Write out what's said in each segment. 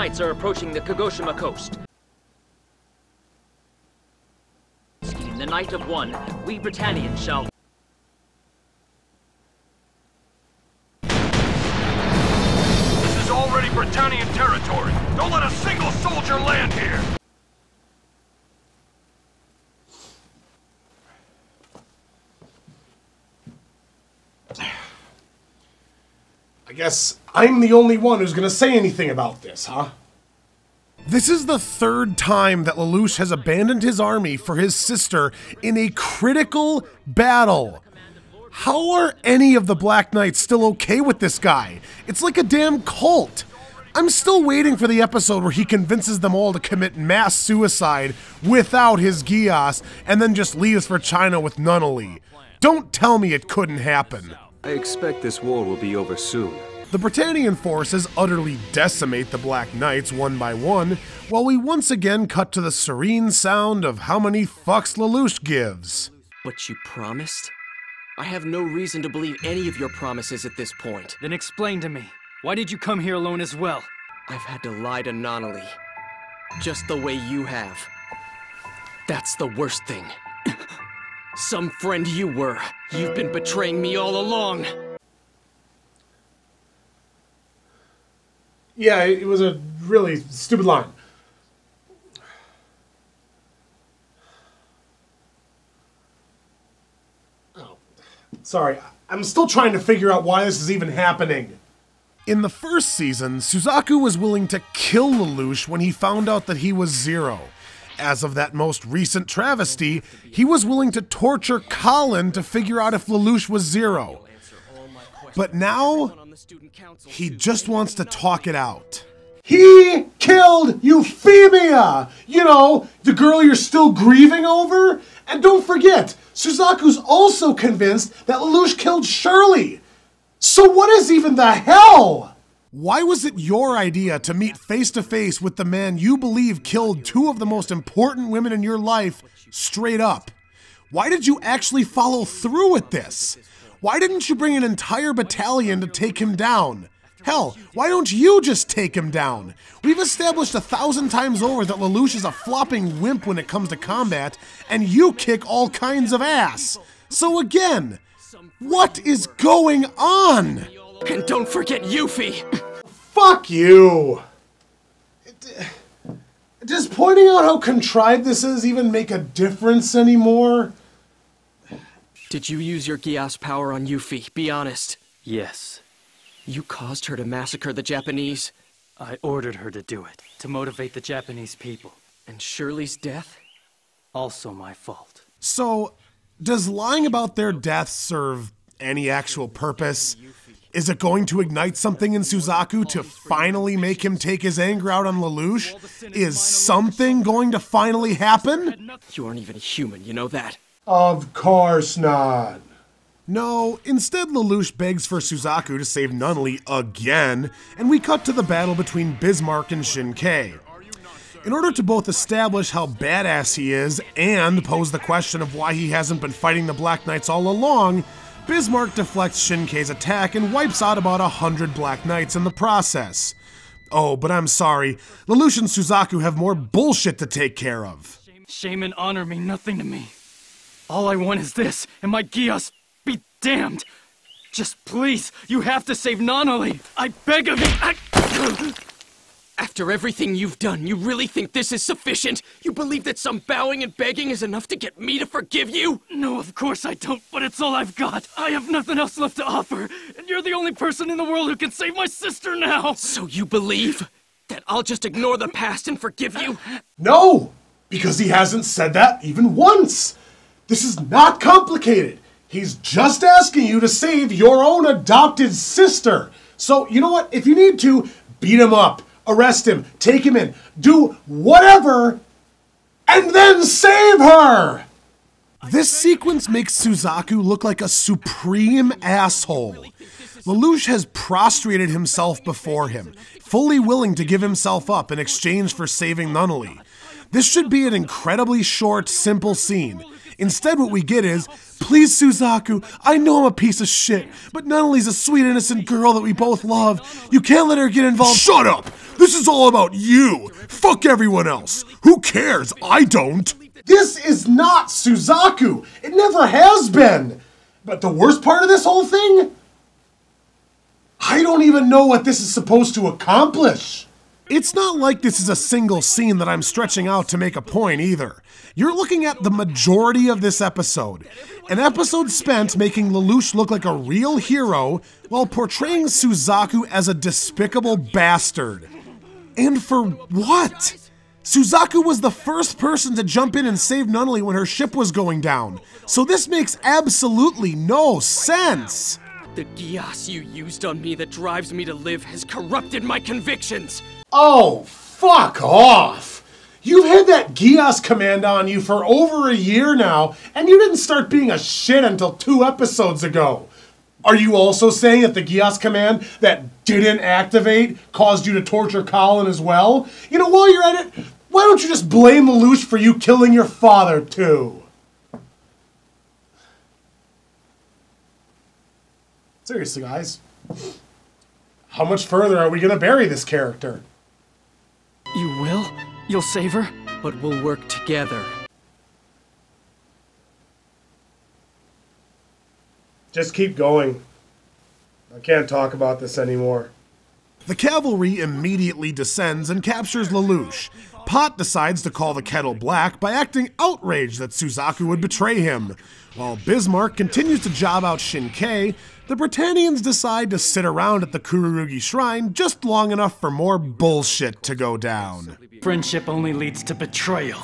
Knights are approaching the Kagoshima coast. In the night of one, we Britannians shall... This is already Britannian territory. Don't let a single soldier land here. I guess I'm the only one who's gonna say anything about this, huh? This is the third time that Lelouch has abandoned his army for his sister in a critical battle. How are any of the Black Knights still okay with this guy? It's like a damn cult. I'm still waiting for the episode where he convinces them all to commit mass suicide without his Geass and then just leaves for China with Nunnally. Don't tell me it couldn't happen. I expect this war will be over soon. The Britannian forces utterly decimate the Black Knights one by one, while we once again cut to the serene sound of how many fucks Lelouch gives. But you promised? I have no reason to believe any of your promises at this point. Then explain to me, why did you come here alone as well? I've had to lie to Nunnally, just the way you have. That's the worst thing. Some friend you were. You've been betraying me all along. Yeah, it was a really stupid line. Oh, sorry, I'm still trying to figure out why this is even happening. In the first season, Suzaku was willing to kill Lelouch when he found out that he was Zero. As of that most recent travesty, he was willing to torture Colin to figure out if Lelouch was Zero. But now, he just wants to talk it out. He killed Euphemia! You know, the girl you're still grieving over? And don't forget, Suzaku's also convinced that Lelouch killed Shirley. So what is even the hell? Why was it your idea to meet face to face with the man you believe killed two of the most important women in your life straight up? Why did you actually follow through with this? Why didn't you bring an entire battalion to take him down? Hell, why don't you just take him down? We've established 1,000 times over that Lelouch is a flopping wimp when it comes to combat, and you kick all kinds of ass. So again, what is going on? And don't forget Yuffie! Fuck you! Does pointing out how contrived this is even make a difference anymore? Did you use your Geass power on Yuffie? Be honest. Yes. You caused her to massacre the Japanese? I ordered her to do it, to motivate the Japanese people. And Shirley's death? Also my fault. So, does lying about their deaths serve any actual purpose? Is it going to ignite something in Suzaku to finally make him take his anger out on Lelouch? Is something going to finally happen? You aren't even human, you know that? Of course not. No, instead Lelouch begs for Suzaku to save Nunnally again, and we cut to the battle between Bismarck and Shin-Kei. In order to both establish how badass he is and pose the question of why he hasn't been fighting the Black Knights all along, Bismarck deflects Shin-Kei's attack and wipes out about 100 Black Knights in the process. Oh, but I'm sorry, Lelouch and Suzaku have more bullshit to take care of. Shame and honor mean nothing to me. All I want is this, and my Geass be damned. Just please, you have to save Nunnally. I beg of you. After everything you've done, you really think this is sufficient? You believe that some bowing and begging is enough to get me to forgive you? No, of course I don't, but it's all I've got. I have nothing else left to offer, and you're the only person in the world who can save my sister now. So you believe that I'll just ignore the past and forgive you? No, because he hasn't said that even once. This is not complicated. He's just asking you to save your own adopted sister. So, you know what? If you need to, beat him up, arrest him, take him in, do whatever, and then save her! This sequence makes Suzaku look like a supreme asshole. Lelouch has prostrated himself before him, fully willing to give himself up in exchange for saving Nunnally. This should be an incredibly short, simple scene. Instead, what we get is, please, Suzaku, I know I'm a piece of shit, but Nunnally's a sweet, innocent girl that we both love. You can't let her get involved. Shut up! This is all about you. Fuck everyone else. Who cares? I don't. This is not Suzaku. It never has been. But the worst part of this whole thing? I don't even know what this is supposed to accomplish. It's not like this is a single scene that I'm stretching out to make a point either. You're looking at the majority of this episode. An episode spent making Lelouch look like a real hero while portraying Suzaku as a despicable bastard. And for what? Suzaku was the first person to jump in and save Nunnally when her ship was going down. So this makes absolutely no sense. The Geass you used on me that drives me to live has corrupted my convictions. Oh, fuck off! You've had that Geass command on you for over a year now, and you didn't start being a shit until 2 episodes ago. Are you also saying that the Geass command that didn't activate caused you to torture Colin as well? You know, while you're at it, why don't you just blame Lelouch for you killing your father too? Seriously, guys. How much further are we gonna bury this character? You will? You'll save her? But we'll work together. Just keep going. I can't talk about this anymore. The cavalry immediately descends and captures Lelouch. Pot decides to call the kettle black by acting outraged that Suzaku would betray him. While Bismarck continues to job out Shinkai, the Britannians decide to sit around at the Kururugi Shrine just long enough for more bullshit to go down. Friendship only leads to betrayal.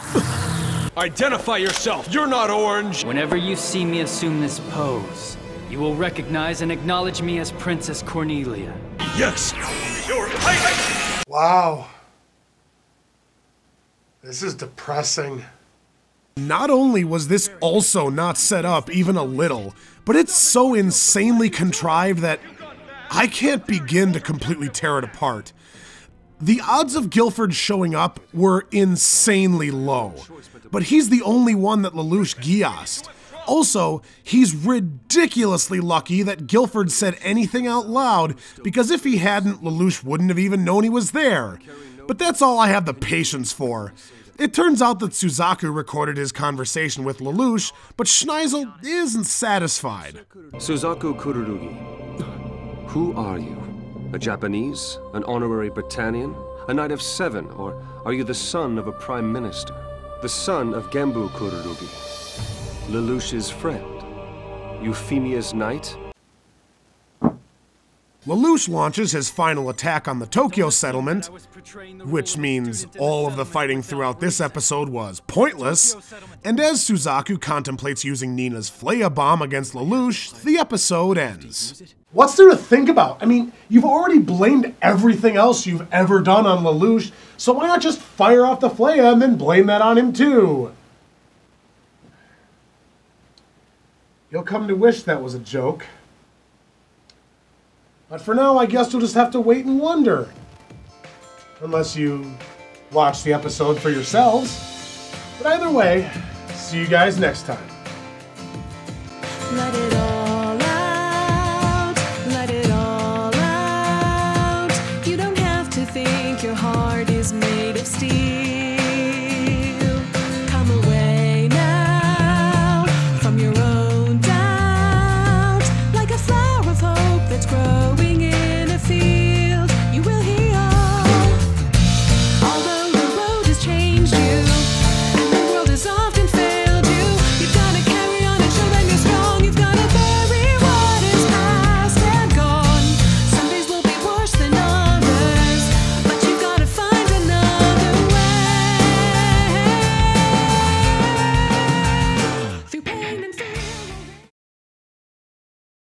Identify yourself. You're not orange. Whenever you see me assume this pose, you will recognize and acknowledge me as Princess Cornelia. Yes. Your Highness. Wow. This is depressing. Not only was this also not set up even a little, but it's so insanely contrived that I can't begin to completely tear it apart. The odds of Guilford showing up were insanely low, but he's the only one that Lelouch Geassed. Also, he's ridiculously lucky that Guilford said anything out loud, because if he hadn't, Lelouch wouldn't have even known he was there. But that's all I have the patience for. It turns out that Suzaku recorded his conversation with Lelouch, but Schneisel isn't satisfied. Suzaku Kururugi, who are you? A Japanese? An honorary Britannian? A knight of 7? Or are you the son of a prime minister? The son of Genbu Kururugi? Lelouch's friend? Euphemia's knight? Lelouch launches his final attack on the Tokyo settlement, which means all of the fighting throughout this episode was pointless, and as Suzaku contemplates using Nina's Flea bomb against Lelouch, the episode ends. What's there to think about? I mean, you've already blamed everything else you've ever done on Lelouch, so why not just fire off the Flea and then blame that on him too? You'll come to wish that was a joke. But for now, I guess you'll just have to wait and wonder. Unless you watch the episode for yourselves. But either way, see you guys next time.